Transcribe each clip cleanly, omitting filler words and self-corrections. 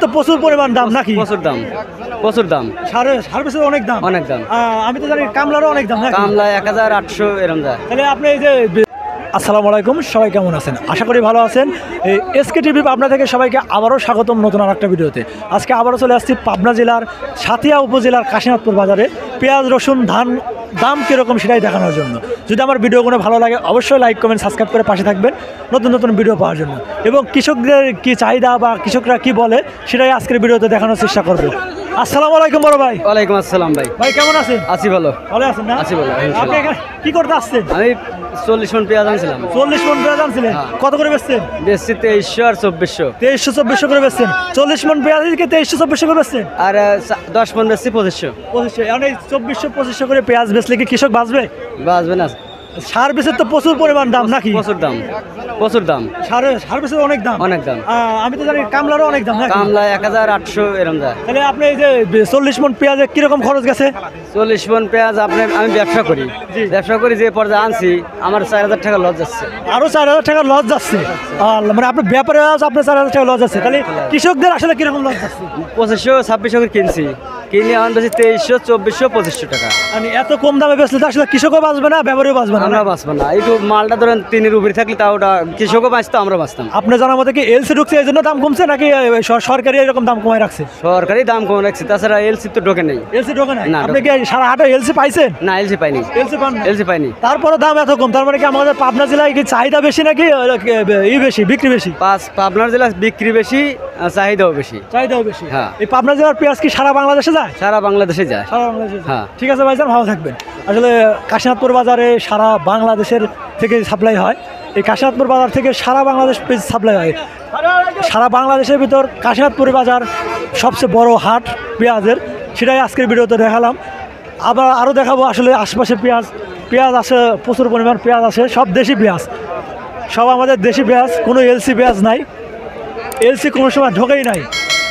তো প্রচুর পরিমাণ দাম নাকি? প্রচুর দাম। সার্ভিসের অনেক দাম। আমি তো জানি কামলারও অনেক দাম। কামলা 1800 এরকম যায়। তাহলে আপনি এই যে আসসালামু আলাইকুম, সবাই কেমন আছেন? আশা করি ভালো আছেন। এই এসকে টিভি পাবনা থেকে সবাইকে আবারও স্বাগতম নতুন আর একটা ভিডিওতে। আজকে আবারও চলে আসছি পাবনা জেলার সাথিয়া উপজেলার কাশীনাথপুর বাজারে পেঁয়াজ রসুন ধান দাম কীরকম সেটাই দেখানোর জন্য। যদি আমার ভিডিওগুলো ভালো লাগে অবশ্যই লাইক কমেন্ট সাবস্ক্রাইব করে পাশে থাকবেন নতুন নতুন ভিডিও পাওয়ার জন্য, এবং কৃষকদের কী চাহিদা বা কৃষকরা কি বলে সেটাই আজকের ভিডিওতে দেখানোর চেষ্টা করবো। আসসালামু আলাইকুম বড় ভাই। ওয়ালাইকুম আসসালাম ভাই। ভাই কেমন আছেন? আছি ভালো। ভালো আছেন না? আছি ভালো। আপনি এখানে কি করতে আসছেন? আমি 40 মণ পেঁয়াজ আনছিলাম। 40 মণ পেঁয়াজ আনছিলেন? কত করে বেচছেন? বেচছি 2300 আর 2400। 2300-2400 করে বেচছেন। 40 মণ পেঁয়াজ থেকে 2300-2400 করে বেচছেন? আর 10 মণ বেচছি 2500। 2500। এখন এই 2400-2500 করে পেঁয়াজ বেচলে কি কৃষক বাঁচবে? বাঁচবে না। সার্ভিসের তো প্রচুর পরিমাণ দাম নাকি? প্রচুর দাম। সার্ভিসের অনেক দাম। আমি তো জানি কামলারও অনেক দাম। কামলা 1800 এরকম যায়। তাহলে আপনি এই যে 40 মণ পেঁয়াজে কিরকম খরচ গেছে? 40 মণ পেঁয়াজ আমি ব্যবসা করি যে পর্যায়ে আনছি আমার 4000 টাকা লস যাচ্ছে। আরো 4000 টাকা লস যাচ্ছে? মানে আপনি ব্যাপারে আপনার 4000 টাকা লস যাচ্ছে, তাহলে কৃষকদের আসলে কিরকম লস যাচ্ছে? 2500-2600 করে কিনে আমার বেশি 2300-2400-2500 টাকা। মানে এত কম দামে বেচলে তো আসলে কৃষকও বাঁচবে না, ব্যাপারেও বাঁচবে না। আমরা বাঁচবো না। একটু মালটা ধরেন 3-এর উপরে থাকলে তাও ওটা কৃষকও বাঁচতো, আমরা বাঁচতাম। আপনার জানার মতে কি এলসি ঢুকছে এই জন্য দাম কমছে, নাকি সরকারি এরকম দাম কমায় রাখছে? সরকারি দাম কমে রাখছে, তাছাড়া এলসি তো ঢোকে নেই। এলসি ঢোকে নাই? না, আপনি কি সারা হাটে এলসি পাইছেন? না, এলসি পাইনি। এলসি পাইনি। তারপরে দাম এত কম, তার মানে কি আমাদের পাবনা জেলায় কি চাহিদা বেশি নাকি বেশি বিক্রি বেশি? পাবনার জেলা বিক্রি বেশি, চাহিদাও বেশি। হ্যাঁ। এই পাবনা জেলার পেঁয়াজ কি সারা বাংলাদেশে যায়? সারা বাংলাদেশে যায়। হ্যাঁ। ঠিক আছে ভাইজান, ভালো থাকবেন। আসলে কাশীনাথপুর বাজারে সারা বাংলাদেশের থেকে সাপ্লাই হয়। এই কাশীনাথপুর বাজার থেকে সারা বাংলাদেশ পেঁয়াজ সাপ্লাই হয়। সারা বাংলাদেশের ভিতর কাশীনাথপুর বাজার সবচেয়ে বড় হাট পেঁয়াজের, সেটাই আজকের ভিডিওতে দেখালাম। আবার আরও দেখাবো আসলে আশপাশে পেঁয়াজ আসে, প্রচুর পরিমাণ পেঁয়াজ আসে, সব দেশি পেঁয়াজ, সব আমাদের দেশি পেঁয়াজ, কোনো এলসি পেঁয়াজ নাই। এলসি কোনো সময় ঢোকেই নাই,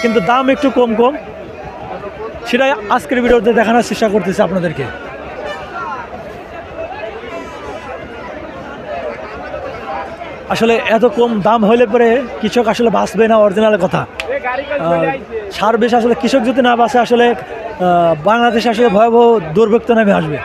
কিন্তু দাম একটু কম সেটাই আজকের ভিডিওতে দেখানোর চেষ্টা করতেছি আপনাদেরকে। আসলে এত কম দাম হলে পরে কৃষক আসলে বাঁচবে না, অরিজিনাল কথা। সার বেশি আসলে কৃষক যদি না বাঁচে আসলে বাংলাদেশে আসলে ভয়াবহ দুর্ভিক্ষ নামে আসবে।